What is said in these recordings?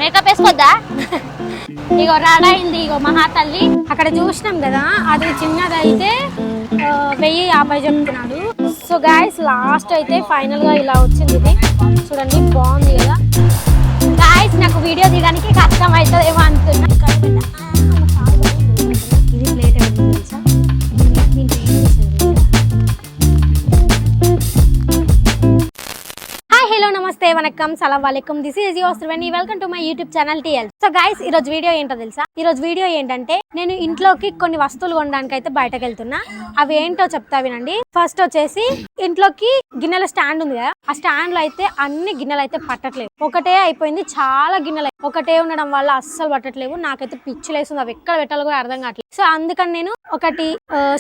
Makeup వేసుకోద్దా? ఇగో ready అయింది. ఇగో మహాతల్లి అక్కడ చూసినాం కదా, అది చిన్నదైతే 1050 చెప్తున్నాడు. సో గైస్ లాస్ట్ అయితే ఫైనల్ గా ఇలా వచ్చింది. ఇది చూడండి, బాగుంది కదా గైస్. నాకు వీడియో తీయడానికి కష్టం అవుతుందేమో అనుకున్నా. ఇది ప్లేట్ అనేది తెలుసా? హలో నమస్తే వనకం సలాం వాలేకుం. This is your Srivani. Welcome to my YouTube channel TL. So guys, ఈ రోజు వీడియో ఏంటో తెలుసా? ఈ రోజు వీడియో ఏంటంటే, నేను ఇంట్లోకి కొన్ని వస్తువులు కొనడానికి అయితే బయటకు వెళ్తున్నా. అవి ఏంటో చెప్తా వినండి. ఫస్ట్ వచ్చేసి, ఇంట్లోకి గిన్నెల స్టాండ్ ఉంది కదా, ఆ స్టాండ్ లో అయితే అన్ని గిన్నెలు అయితే పట్టట్లేదు. ఒకటే అయిపోయింది, చాలా గిన్నెలు ఒకటే ఉండడం వల్ల అస్సలు పట్టట్లేవు. నాకైతే పిచ్చి లేస్తుంది, అవి ఎక్కడ పెట్టాలో కూడా అర్థం కావట్లేదు. సో అందుకని నేను ఒకటి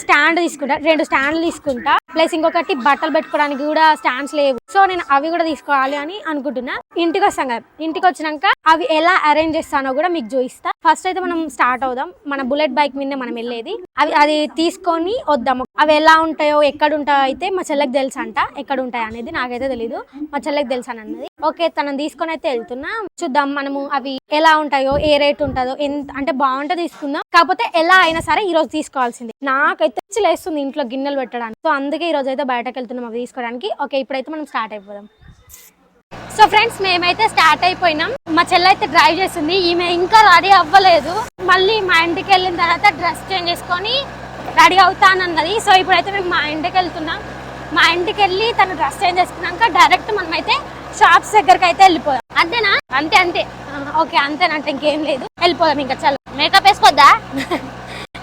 స్టాండ్ తీసుకుంటా, 2 స్టాండ్లు తీసుకుంటా. ప్లస్ ఇంకొకటి బట్టలు పెట్టుకోవడానికి కూడా స్టాండ్స్ లేవు. సో నేను అవి కూడా తీసుకోవాలి అని అనుకుంటున్నా. ఇంటికి వస్తాం కదా, ఇంటికి వచ్చినాక అవి ఎలా అరేంజ్ చేస్తానో కూడా మీకు చూపిస్తా. ఫస్ట్ అయితే మనం స్టార్ట్ అవుదాం. మన బుల్లెట్ బైక్ మీద మనం వెళ్ళేది. అది తీసుకొని వద్దాము. అవి ఎలా ఉంటాయో ఎక్కడ ఉంటాయో అయితే మా చెల్లెకి తెలుసు అంట. ఎక్కడ ఉంటాయి అనేది నాకైతే తెలీదు, మా చెల్లెకి తెలుసు అని అన్నది. ఓకే, తనని తీసుకొని అయితే వెళ్తున్నా. చూద్దాం మనము అవి ఎలా ఉంటాయో, ఏ రేట్ ఉంటుందో, ఎంత అంటే బాగుంటే తీసుకుందాం. కాకపోతే ఎలా అయినా సరే ఈ రోజు తీసుకోవాల్సింది. నాకైతే లేస్తుంది ఇంట్లో గిన్నెలు పెట్టడానికి. సో అందుకే ఈ రోజు అయితే బయటకు వెళ్తున్నాం అవి తీసుకోవడానికి. ఓకే, ఇప్పుడైతే మనం స్టార్ట్ అయిపోదాం. సో ఫ్రెండ్స్, మేమైతే స్టార్ట్ అయిపోయినాం. మా చెల్లి అయితే డ్రైవ్ చేస్తుంది. ఈమె ఇంకా రెడీ అవ్వలేదు. మళ్ళీ మా ఇంటికి వెళ్ళిన తర్వాత డ్రెస్ చేంజ్ చేసుకొని రెడీ అవుతానన్నది. సో ఇప్పుడైతే మేము మా ఇంటికి వెళ్తున్నాం. మా ఇంటికి వెళ్ళి తను డ్రెస్ చేంజ్ చేసుకున్నాక డైరెక్ట్ మనమైతే షాప్స్ దగ్గరికి అయితే వెళ్ళిపోదాం. అంతేనా? అంతే. ఓకే, అంతేనంటే ఇంకేం లేదు, వెళ్ళిపోదాం. ఇంకా చల్, మేకప్ వేసుకోద్దా?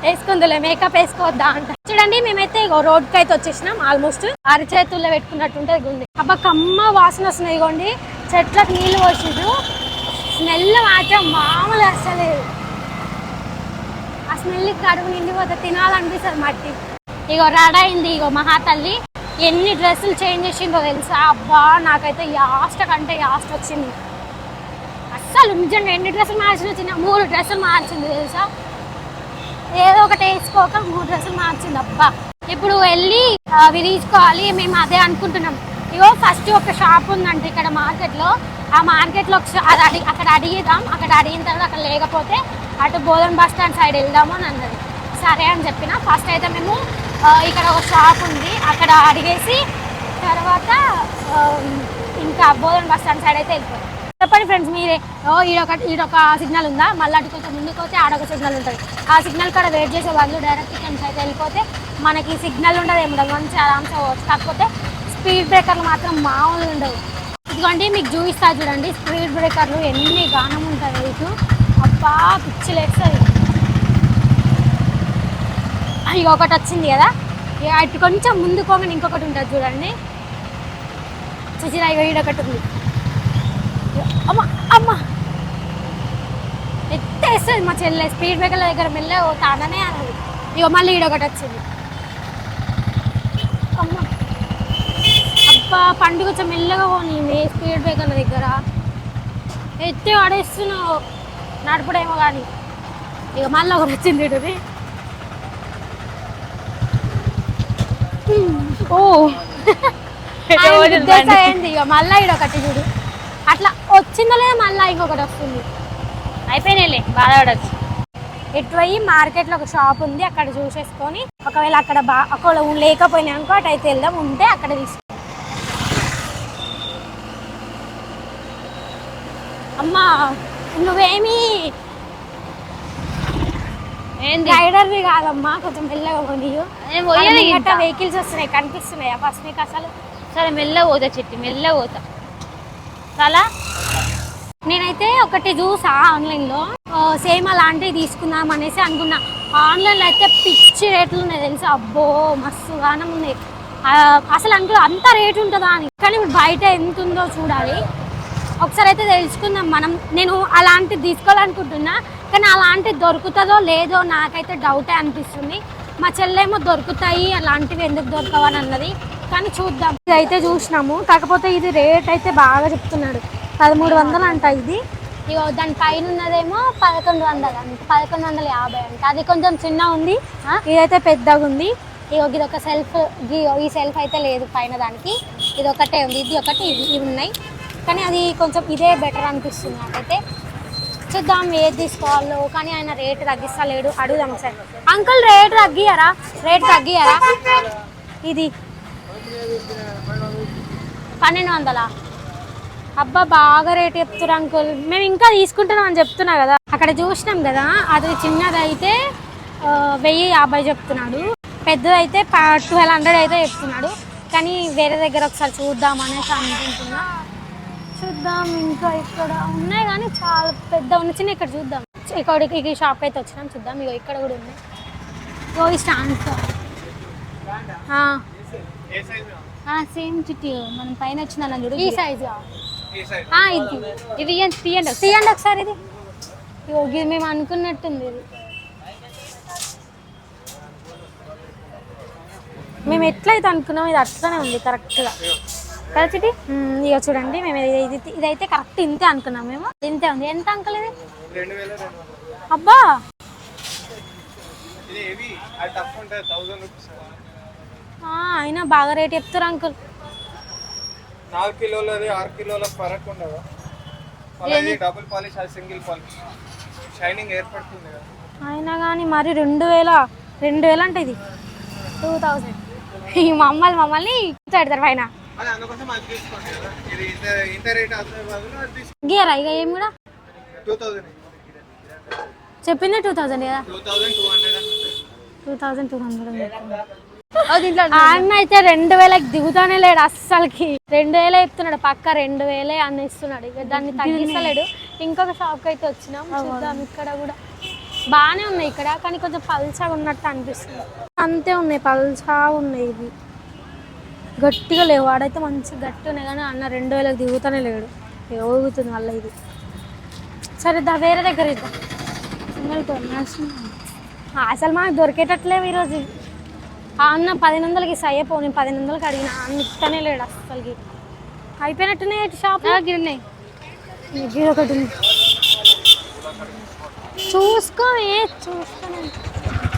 వేసుకుందులే, మేకప్ వేసుకోవద్దా అంట. చూడండి, మేమైతే రోడ్ కి అయితే వచ్చేసినాం. ఆల్మోస్ట్ అరిచేతుల్లో పెట్టుకున్నట్టుంటే ఉంది. అబ్బా, కమ్మ వాసన వస్తున్నాయి. ఇగోండి, చెట్లకు నీళ్లు పోసిరు. స్మెల్ మాత్రం మామూలు అసలేదు. ఆ స్మెల్ కడుపు నిండిపోతే తినాలనిపిస్తుంది మట్టి. ఇగో రెడీ అయింది. ఇగో మహాతల్లి ఎన్ని డ్రెస్సులు చేంజ్ చేసిందో తెలుసా? అబ్బా, నాకైతే యాస్ట్ కంటే యాస్ట్ వచ్చింది. అస్సలు నిజంగా ఎన్ని డ్రెస్సులు మార్చింది? 3 డ్రెస్సులు మార్చింది తెలుసా? ఏదో ఒకటి వేసుకోక 3 డ్రెస్సులు మార్చింది. అబ్బా, ఇప్పుడు వెళ్ళి అవి తీసుకోవాలి. మేము అదే అనుకుంటున్నాం. ఇగో ఫస్ట్ ఒక షాప్ ఉందంటే ఇక్కడ మార్కెట్లో. ఆ మార్కెట్లో అక్కడ అడిగిద్దాం. అక్కడ అడిగిన తర్వాత అక్కడ లేకపోతే అటు బోధన్ బస్ స్టాండ్ సైడ్ వెళ్దాము అని అన్నది. సరే అని చెప్పిన. ఫస్ట్ అయితే మేము ఇక్కడ ఒక షాప్ ఉంది, అక్కడ అడిగేసి తర్వాత ఇంకా బోధన్ బస్ స్టాండ్ సైడ్ అయితే వెళ్ళిపోతాం. చెప్పండి ఫ్రెండ్స్ మీరే. ఈడొక సిగ్నల్ ఉందా? మళ్ళీ అటు కొంచెం ముందుకు వచ్చి ఆడొక సిగ్నల్ ఉంటుంది. ఆ సిగ్నల్ కాడ వెయిట్ చేసే వాళ్ళు డైరెక్ట్ ఇక్కడి అయితే వెళ్ళిపోతే మనకి సిగ్నల్ ఉండదు, ఏముండదు, మంచి ఆరామ్సే పోవచ్చు. కాకపోతే స్పీడ్ బ్రేకర్లు మాత్రం మామూలుగా ఉండవు. ఇదిగోండి, మీకు చూపిస్తా చూడండి. స్పీడ్ బ్రేకర్లు ఎన్ని గానం ఉంటాయి ఇటు. అబ్బా, పిచ్చి లేస్తుంది. ఇక ఒకటి వచ్చింది కదా, అటు కొంచెం ముందుకోగానే ఇంకొకటి ఉంటుంది చూడండి. చూసిరా, ఇక ఈడొకటి ఉంది. అమ్మ ఎత్తేస్తుంది మా చెల్లె. స్పీడ్ బ్రేకర్ల దగ్గర మెల్లగా పోతాననే అన్నది. ఇక మళ్ళీ ఈడొకటి వచ్చింది. అమ్మ, అబ్బా, పండుగ కొంచెం మెల్లగా పోనీ స్పీడ్ బ్రేకర్ల దగ్గర. ఎత్తే పడేస్తున్నావు నడపడేమో కానీ. ఇక మళ్ళీ ఒకటి వచ్చింది ఇటుది. ఓ ఏంది? ఇక మళ్ళీ ఈడొకటి చూడు. అట్లా వచ్చిందో లేదా మళ్ళీ ఇంకొకటి వస్తుంది. అయిపోయినాయిలే, బాధపడచ్చు. ఎటు అయ్యి మార్కెట్లో ఒక షాప్ ఉంది, అక్కడ చూసేసుకొని ఒకవేళ అక్కడ లేకపోయినా అనుకో అటు అయితే వెళ్దాం. ఉంటే అక్కడ తీసుకో. అమ్మా, నువ్వేమి రైడర్వి కాదమ్మా, కొంచెం మెల్లగా పోనీ. వెహికల్స్ వస్తున్నాయి, కనిపిస్తున్నాయా ఫస్ట్ నీకు అసలు? సరే, మెల్లగా పోతా చెట్టు, మెల్లగా పోతా. చాలా నేనైతే ఒకటి చూసా ఆన్లైన్లో, సేమ్ అలాంటివి తీసుకుందాం అనేసి అనుకున్నా. ఆన్లైన్లో అయితే పిచ్చి రేట్లు ఉన్నాయి తెలుసా? అబ్బో, మస్తు గానం ఉన్నాయి. అసలు అనుకో అంత రేటు ఉంటుందా అని. కానీ బయట ఎంత ఉందో చూడాలి. ఒకసారి అయితే తెలుసుకుందాం మనం. నేను అలాంటివి తీసుకోవాలనుకుంటున్నా, కానీ అలాంటివి దొరుకుతుందో లేదో నాకైతే డౌటే అనిపిస్తుంది. మా చెల్లెమో దొరుకుతాయి అలాంటివి, ఎందుకు దొరకవని అన్నది. కానీ చూద్దాం. ఇది అయితే చూసినాము, కాకపోతే ఇది రేట్ అయితే బాగా చెప్తున్నాడు. 1300 అంట ఇది. ఇక దాని పైన ఉన్నదేమో 1100 అంట, 1150 అంట. అది కొంచెం చిన్న ఉంది, ఇదైతే పెద్దగా ఉంది. ఇది ఒక సెల్ఫ్, ఈ సెల్ఫ్ అయితే లేదు పైన దానికి. ఇది ఒకటే ఉంది, ఇది ఒకటి, ఇవి ఉన్నాయి. కానీ అది కొంచెం ఇదే బెటర్ అనిపిస్తుంది నాకైతే. చూద్దాం ఏది తీసుకోవాలో, కానీ ఆయన రేటు తగ్గిస్తలేడు. అడుగుదాం ఒకసారి. అంకుల్ రేటు తగ్గియారా? ఇది 1200. అబ్బా బాగా రేటు చెప్తారు అంకుల్. మేము ఇంకా తీసుకుంటున్నాం అని చెప్తున్నా కదా. అక్కడ చూసినాం కదా, అది చిన్నది అయితే 1050 చెప్తున్నాడు, పెద్దదైతే 1200 అయితే చెప్తున్నాడు. కానీ వేరే దగ్గర ఒకసారి చూద్దాం అనేసి అనుకుంటున్నా. చూద్దాం, ఇంకా ఇక్కడ ఉన్నాయి కానీ చాలా పెద్ద ఉన్నాయి. చిన్న ఇక్కడ చూద్దాం. ఇక్కడ ఈ షాప్ అయితే వచ్చినాం, చూద్దాం. ఇగో ఇక్కడ కూడా ఉన్నాయి. ఇగో ఈ స్టాండ్స్ సేమ్ చిట్టి మనం పైన వచ్చిందన్న చూడు, ఈ సైజు ఇది తీయండి ఒకసారి. ఇది ఇగో ఇది మేము అనుకున్నట్టుంది. ఇది మేము ఎట్లయితే అనుకున్నాం ఇది అట్లనే ఉంది కరెక్ట్గా కదా చిటి. ఇక చూడండి, మేము ఇదైతే కరెక్ట్ ఇంతే అనుకున్నాం. మేము ఇంతే ఉంది. ఎంత అంకుల్ ఇది? అబ్బా అయినా బాగా రేట్ చెప్తారు అంకుల్. 4 కిలోలది 6 కిలోల ఫరక్ ఉండదు. Double polish single polish shining ఏర్పడుతుంది కదా. అయినా కానీ మరి 2000 అంటే ఇది 2000. ఈ మమ్మల్ని పెడతారు పైన గీయరా ఇక ఏం కూడా. 2000 చెప్పింది 2000 కదా. 2200 ఆయన అయితే 2000కి దిగుతానే లేడు అస్సలకి. 2000 చెప్తున్నాడు, పక్క 2000 అని ఇస్తున్నాడు. ఇక దాన్ని తగ్గిస్తలేడు. ఇంకొక షాప్కి అయితే వచ్చినాం, చూద్దాం. ఇక్కడ కూడా బాగానే ఉన్నాయి ఇక్కడ, కానీ కొంచెం పల్చగా ఉన్నట్టు అనిపిస్తుంది. అంతే ఉన్నాయి, పల్చగా ఉన్నాయి. ఇవి గట్టిగా లేవు. వాడైతే మంచిగా గట్టి ఉన్నాయి, కానీ అన్న 2000కి దిగుతానే లేడు. ఊగుతుంది వల్ల ఇది. సరే వేరే దగ్గర ఇద్దాం. అసలు మనకు దొరికేటట్లేవు ఈరోజు. అన్న 1100కి ఇస్తాయే పో. నేను 1100కి అడిగిన, అన్న ఇస్తనే లేడు అసలుకి. అయిపోయినట్టున్నాయి షాప్. గిరినాయి ఇది ఒకటి ఉంది.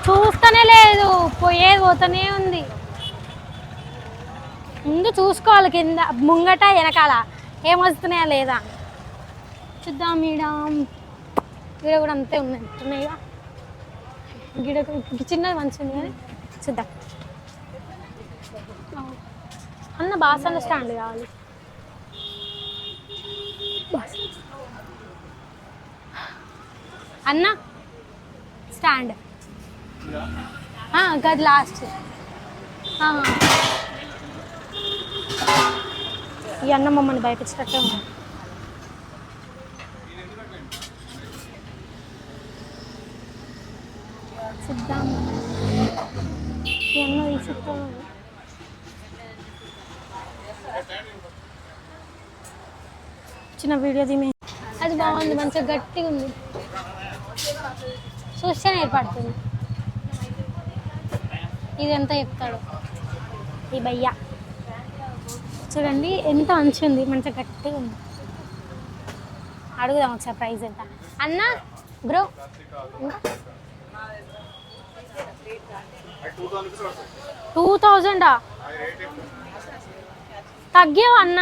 చూస్తూనే లేదు, పోతూనే ఉంది. ముందు చూసుకోవాలి, కింద ముంగట వెనకాల ఏమొస్తున్నాయా లేదా చూద్దాం. ఈడ కూడా అంతే ఉన్నట్టున్నాయిగా. గిడ చిన్నది మంచిగా ఉంది కానీ చూద్దాం. అన్న బాసన్ల స్టాండ్ కావాలి. అన్న స్టాండ్ గది లాస్ట్. ఈ అన్న మమ్మల్ని భయపించేటట్టే ఉంది. చూద్దాం. ఈ అన్న తీసుకుంటాం. చిన్న వీడియో తీమే. అది బాగుంది, మంచిగా గట్టిగా ఉంది, చూస్తేనే ఏర్పడుతుంది. ఇది ఎంత చెప్తాడు ఈ భయ్య? చూడండి ఎంత మంచిగా ఉంది, మంచిగా గట్టిగా ఉంది. అడుగుదాం ఒకసారి ప్రైస్ ఎంత. అన్న బ్రో 2000 తగ్గావా అన్న?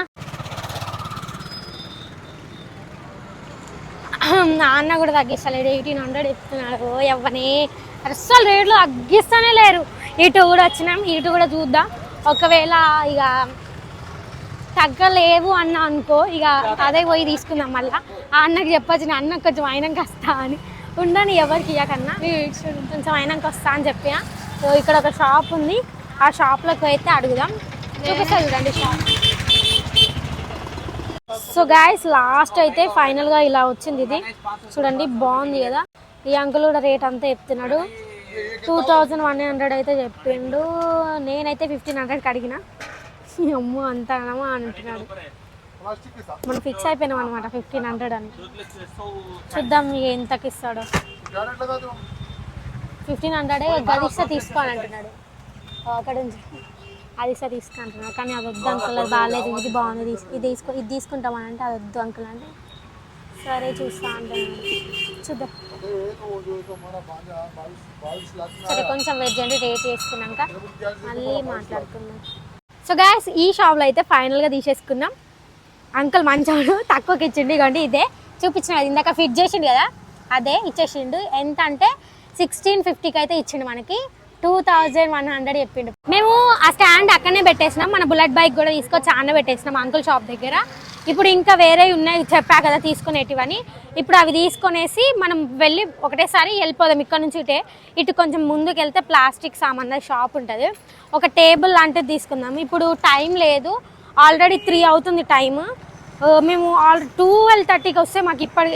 అన్న కూడా తగ్గిస్తలేడు, 1800 చెప్తున్నాడు. ఎవ్వనే అస్సలు రేట్లు తగ్గిస్తూనే లేరు. ఇటు కూడా వచ్చినాం, ఇటు కూడా చూద్దాం. ఒకవేళ ఇక తగ్గలేవు అన్న అనుకో, ఇక అదే పోయి తీసుకుందాం. మళ్ళీ ఆ అన్నకి చెప్పచ్చు, అన్నకు కొంచెం అయినాక వస్తా అని. ఉండని ఎవరికి ఇవ్వకన్నా, కొంచెం అయినాక వస్తా అని చెప్పిన. సో ఇక్కడ ఒక షాప్ ఉంది, ఆ షాప్లోకి అయితే అడుగుదాం. చూపిస్తా చూడండి షాప్. సో గాయస్ లాస్ట్ అయితే ఫైనల్గా ఇలా వచ్చింది. ఇది చూడండి, బాగుంది కదా. ఈ అంకుల్ కూడా రేట్ అంతా చెప్తున్నాడు. 2100 అయితే చెప్పిండు. నేనైతే 1500కి అడిగిన. అమ్మో అంతనమా అంటున్నాడు. మనం ఫిక్స్ అయిపోయినాం అనమాట 1500 అని. చూద్దాం ఇక ఎంతకి ఇస్తాడో. 1500 గది ఇస్తే తీసుకోని అంటున్నాడు. అక్కడ నుంచి అది ఇస్తే తీసుకుంటున్నాడు, కానీ అది వద్దు అంకుల్, అది బాగాలేదు, ఇది బాగుంది, ఇది తీసుకుంటామని అంటే అది వద్దు అంకుల్ అంటే సరే చూస్తా అంటున్నాడు. చూద్దాం. సరే కొంచెం వెజ్ అంటే రేట్ చేసుకున్నాక మళ్ళీ మాట్లాడుకుందాం. సో గాయస్ ఈ షాప్లో అయితే ఫైనల్గా తీసేసుకున్నాం. అంకుల్ మంచోడు, తక్కువకి ఇచ్చిండు. ఇవ్వండి ఇదే చూపించిన కదా ఇందాక ఫిట్ చేసిండు కదా, అదే ఇచ్చేసిండు. ఎంత అంటే 1650కి అయితే ఇచ్చిండు మనకి. 2100 చెప్పిండు. మేము ఆ స్టాండ్ అక్కడనే పెట్టేసినాం, మన బుల్లెట్ బైక్ కూడా తీసుకొచ్చి ఆన్న పెట్టేసినాం అంకుల్ షాప్ దగ్గర. ఇప్పుడు ఇంకా వేరే ఉన్నాయి చెప్పా కదా తీసుకునేటివని, ఇప్పుడు అవి తీసుకొనేసి మనం వెళ్ళి ఒకటేసారి వెళ్ళిపోదాం. ఇక్కడ నుంచి ఇటు కొంచెం ముందుకు వెళ్తే ప్లాస్టిక్ సామాన్ల షాప్ ఉంటుంది, ఒక టేబుల్ లాంటిది తీసుకుందాం. ఇప్పుడు టైం లేదు, ఆల్రెడీ 3 అవుతుంది టైం. మేము 12:30కి వస్తే మాకు ఇప్పటి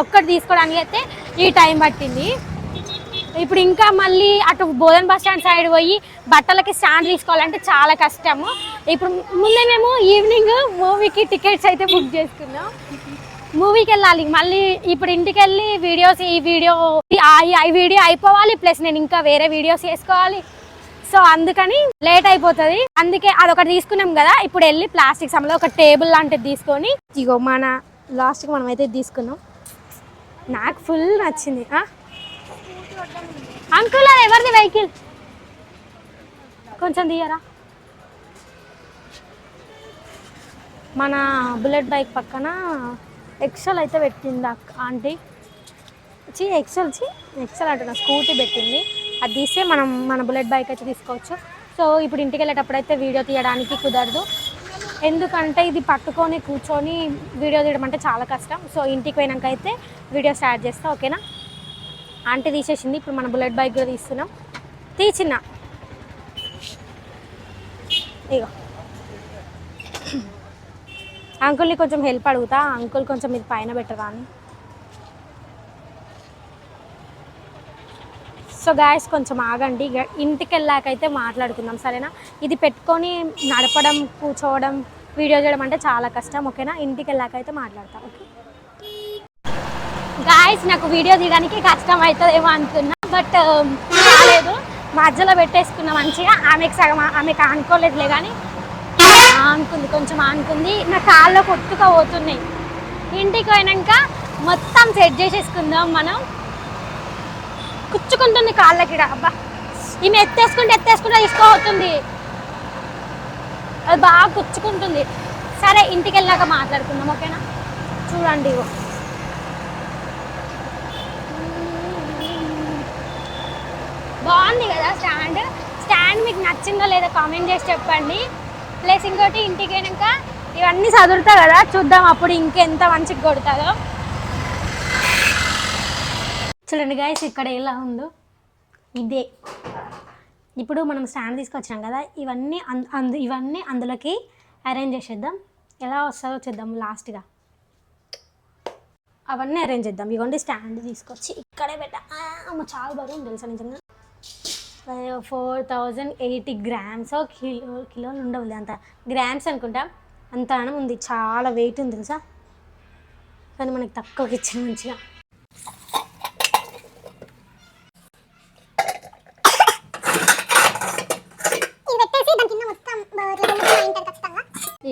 ఒక్కటి తీసుకోవడానికి అయితే ఈ టైం పట్టింది. ఇప్పుడు ఇంకా మళ్ళీ అటు బోధన్ బస్ స్టాండ్ సైడ్ పోయి బట్టలకి స్టాండ్ తీసుకోవాలంటే చాలా కష్టము. ఇప్పుడు ముందే మేము ఈవినింగ్ మూవీకి టికెట్స్ అయితే బుక్ చేసుకున్నాం, మూవీకి వెళ్ళాలి. మళ్ళీ ఇప్పుడు ఇంటికి వెళ్ళి ఈ వీడియో అయిపోవాలి, ప్లస్ నేను ఇంకా వేరే వీడియోస్ చేసుకోవాలి. సో అందుకని లేట్ అయిపోతుంది. అందుకే అదొకటి తీసుకున్నాం కదా, ఇప్పుడు వెళ్ళి ప్లాస్టిక్ సామాన్లు ఒక టేబుల్ లాంటిది తీసుకొని ఇగో మన లాస్ట్కి మనం అయితే తీసుకున్నాం. నాకు ఫుల్ నచ్చింది. అంకుల్ అది ఎవరిది వెహికల్ కొంచెం తీయరా? మన బుల్లెట్ బైక్ పక్కన ఎక్సెల్ అయితే పెట్టింది ఆంటీ. ఎక్సెల్ అంటున్నా, స్కూటీ పెట్టింది. అది తీస్తే మనం మన బుల్లెట్ బైక్ అయితే తీసుకోవచ్చు. సో ఇప్పుడు ఇంటికి వెళ్ళేటప్పుడు అయితే వీడియో తీయడానికి కుదరదు, ఎందుకంటే ఇది పట్టుకొని కూర్చొని వీడియో తీయడం అంటే చాలా కష్టం. సో ఇంటికి పోయినాక అయితే వీడియో స్టార్ట్ చేస్తా, ఓకేనా? ఆంటీ తీసేసింది, ఇప్పుడు మన బుల్లెట్ బైక్ కూడా తీస్తున్నాం. తీసిన ఇగో అంకుల్ని కొంచెం హెల్ప్ అడుగుతా, అంకుల్ కొంచెం ఇది పైన పెట్టరా అని. సో గాయస్ కొంచెం ఆగండి, ఇంటికి వెళ్ళాకైతే మాట్లాడుకుందాం, సరేనా? ఇది పెట్టుకొని నడపడం, కూర్చోవడం, వీడియో చేయడం అంటే చాలా కష్టం, ఓకేనా? ఇంటికి వెళ్ళాకైతే మాట్లాడతాం, ఓకే? గాయస్ నాకు వీడియో తీయడానికి కష్టం అవుతుందేమో అనుకున్నా, బట్ కాలేదు. మధ్యలో పెట్టేసుకున్నా మంచిగా. ఆమెకు అనుకోలేదులే కానీ అనుకుంది, కొంచెం అనుకుంది. నా కాళ్ళు కొట్టుగా పోతున్నాయి. ఇంటికి పోయినాక మొత్తం సెట్ చేసేసుకుందాం మనం. కుచ్చుకుంటుంది కాళ్ళకి, అబ్బా ఈమె ఎత్తేసుకుంటే తీసుకోబోతుంది, అది బాగా కుచ్చుకుంటుంది. సరే ఇంటికి వెళ్ళాక మాట్లాడుకుందాం, ఓకేనా? చూడండి బాగుంది కదా స్టాండ్ మీకు నచ్చిందో లేదో కామెంట్ చేసి చెప్పండి. ప్లస్ ఇంకోటి ఇంటికి వెళ్ళాక ఇవన్నీ చదువుతా కదా, చూద్దాం అప్పుడు ఇంకెంత మంచిగా కొడతాదో. చూడండి గైస్ ఇక్కడ ఎలా ఉందో ఇదే. ఇప్పుడు మనం స్టాండ్ తీసుకొచ్చాం కదా, ఇవన్నీ అందులోకి అరేంజ్ చేసేద్దాం. ఎలా వస్తుందో చూద్దాం లాస్ట్గా. అవన్నీ అరేంజ్ చేద్దాం. ఇవ్వండి స్టాండ్ తీసుకొచ్చి ఇక్కడే చాలా బరువు తెలుసా నిజంగా. 4080 గ్రామ్స్, కిలోలు ఉండవు అంత, గ్రామ్స్ అనుకుంటా. అంత అనం ఉంది, చాలా వెయిట్ ఉంది తెలుసా. కానీ మనకి తక్కువకి ఇచ్చింది మంచిగా.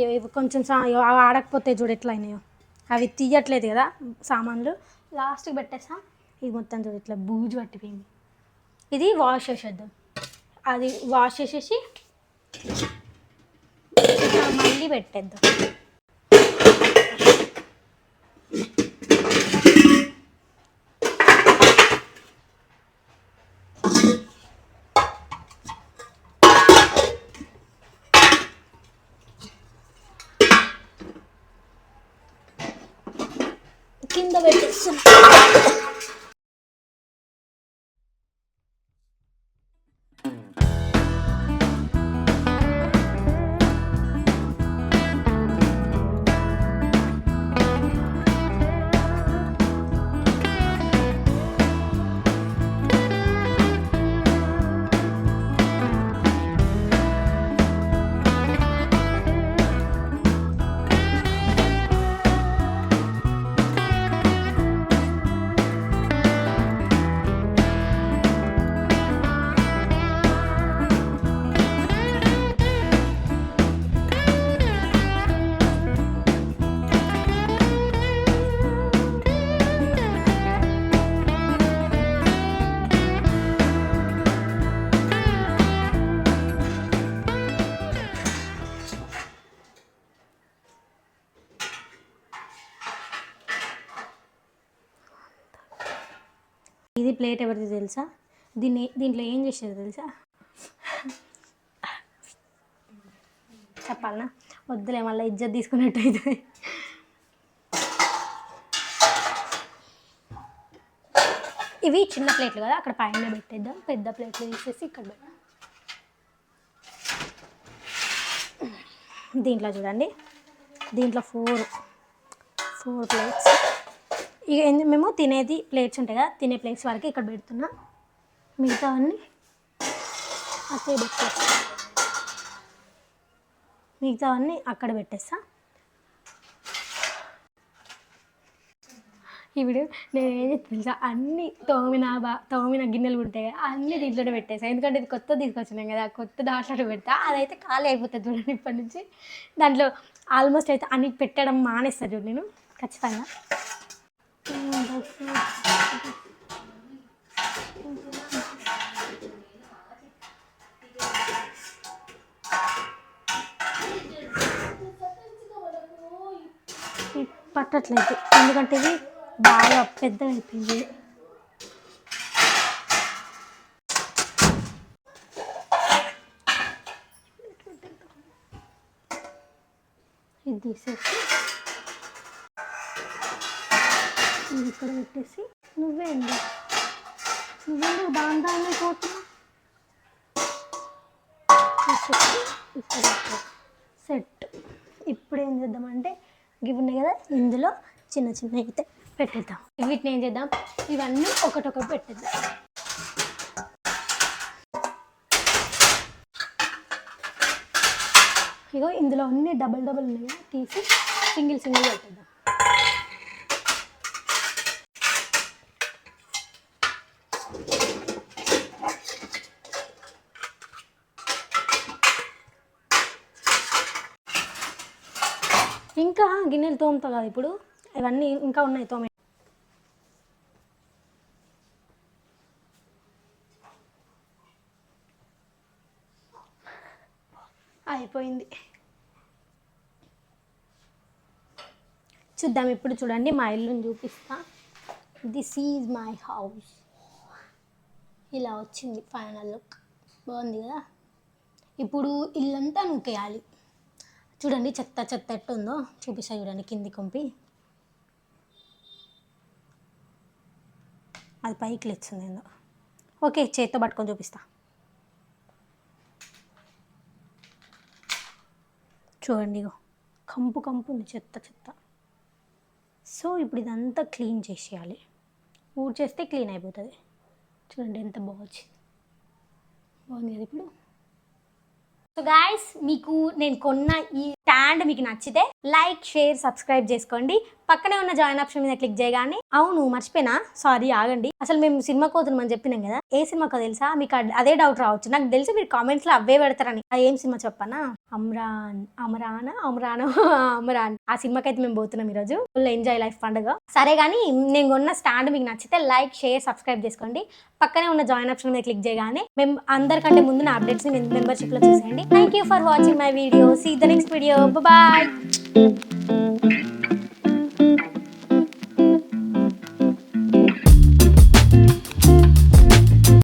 ఇవి కొంచెం అవి ఆడకపోతే చూడు ఎట్లా అయినాయో, అవి తీయట్లేదు కదా సామాన్లు. లాస్ట్కి పెట్టేస్తాం. ఇది మొత్తం చూడు ఇట్లా బూజు పట్టిపోయింది. ఇది వాష్ చేసేద్దాం. అది వాష్ చేసేసి మళ్ళీ పెట్టేద్దాం. కింద పెట్టేస్తాం. ఇది ప్లేట్ ఎవరిది తెలుసా? దీంట్లో ఏం చేసేది తెలుసా? చెప్పాలనా? వద్దులే, మళ్ళీ ఇజ్జత్ తీసుకున్నట్టు అవుతుంది. ఇవి చిన్న ప్లేట్లు కదా, అక్కడ పైన పెట్టేద్దాం. పెద్ద ప్లేట్లు తీసేసి ఇక్కడ పెట్టాం. దీంట్లో చూడండి, దీంట్లో ఫోర్ ప్లేట్స్. ఇక మేము తినేది ప్లేట్స్ ఉంటాయి కదా, తినే ప్లేట్స్ వరకు ఇక్కడ పెడుతున్నా. మిగతా అన్నీ అక్కడ పెట్టేస్తా. ఇప్పుడు నేను ఏం తెలుసా, అన్నీ తోమిన గిన్నెలు ఉంటాయి కదా, అన్నీ దీంట్లోనే పెట్టేసా. ఎందుకంటే ఇది కొత్త తీసుకొచ్చినాం కదా, కొత్త దాంట్లో పెడతా. అదైతే ఖాళీ అయిపోతుంది చూడండి ఇప్పటి నుంచి. దాంట్లో ఆల్మోస్ట్ అయితే అన్ని పెట్టడం మానేస్తా చూడు నేను ఖచ్చితంగా. పట్టట్లేదు ఎందుకంటే ఇది బాగా పెద్దగా అయిపోయింది. ఇది తీసేసి ఇది ఇక్కడ పెట్టేసి నువ్వేందుకు దాని పోతున్నా సెట్. ఇప్పుడు ఏం చేద్దామంటే ఇవి ఉన్నాయి కదా, ఇందులో చిన్న చిన్న అయితే పెట్టేద్దాం. వీటిని ఏం చేద్దాం, ఇవన్నీ ఒకటొకటి పెట్టేద్దాం. ఇగో ఇందులో అన్ని డబల్ ఉన్నాయి, తీసి సింగిల్ పెట్టేద్దాం. ఇంకా గిన్నెలు తోముతా కదా ఇప్పుడు, ఇవన్నీ ఇంకా ఉన్నాయి తోమే. అయిపోయింది. చూద్దాం ఇప్పుడు. చూడండి మా ఇల్లుని చూపిస్తా. This is my house. ఇలా వచ్చింది ఫైనల్ లుక్. బాగుంది కదా. ఇప్పుడు ఇల్లంతా నూకేయాలి. చూడండి చెత్త ఎట్టుందో చూపిస్తా. చూడండి కింది కొంపి అది పైకి లేచింది ఏందో. ఓకే, చేత్తో పట్టుకొని చూపిస్తా. చూడండి ఇగో కంపు ఉంది, చెత్త. సో ఇప్పుడు ఇదంతా క్లీన్ చేసేయాలి. ఊడ్చేస్తే క్లీన్ అయిపోతుంది. చూడండి ఎంత బాగుంది కదా ఇప్పుడు. సో గాయస్, మీకు నేను కొన్న ఈ స్టాండ్ మీకు నచ్చితే లైక్, షేర్, సబ్స్క్రైబ్ చేసుకోండి. పక్కనే ఉన్న జాయిన్ ఆప్షన్ మీద క్లిక్ చేయగానే. అవును మర్చిపోయినా, సారీ ఆగండి. అసలు మేము సినిమా కోతున్నామని చెప్పినాం కదా, ఏ సినిమాకో తెలుసా? మీకు అదే డౌట్ రావచ్చు. నాకు తెలిసి మీరు కామెంట్స్ లో అవే పెడతారని. ఏం సినిమా చెప్పనా? అమరాన్. ఆ సినిమాకి అయితే మేము పోతున్నాం ఈరోజు. ఫుల్ ఎంజాయ్ లైఫ్ పండుగ. సరే కానీ నేను కొన్న స్టాండ్ మీకు నచ్చితే లైక్, షేర్, సబ్స్క్రైబ్ చేసుకోండి. పక్కనే ఉన్న జాయిన్ ఆప్షన్ మీద క్లిక్ చేయగానే మేము అందరికంటే ముందు నా అప్డేట్స్ ని మెంబర్షిప్ లో చూసేయండి. Thank you for watching my video. See the next video. Bye.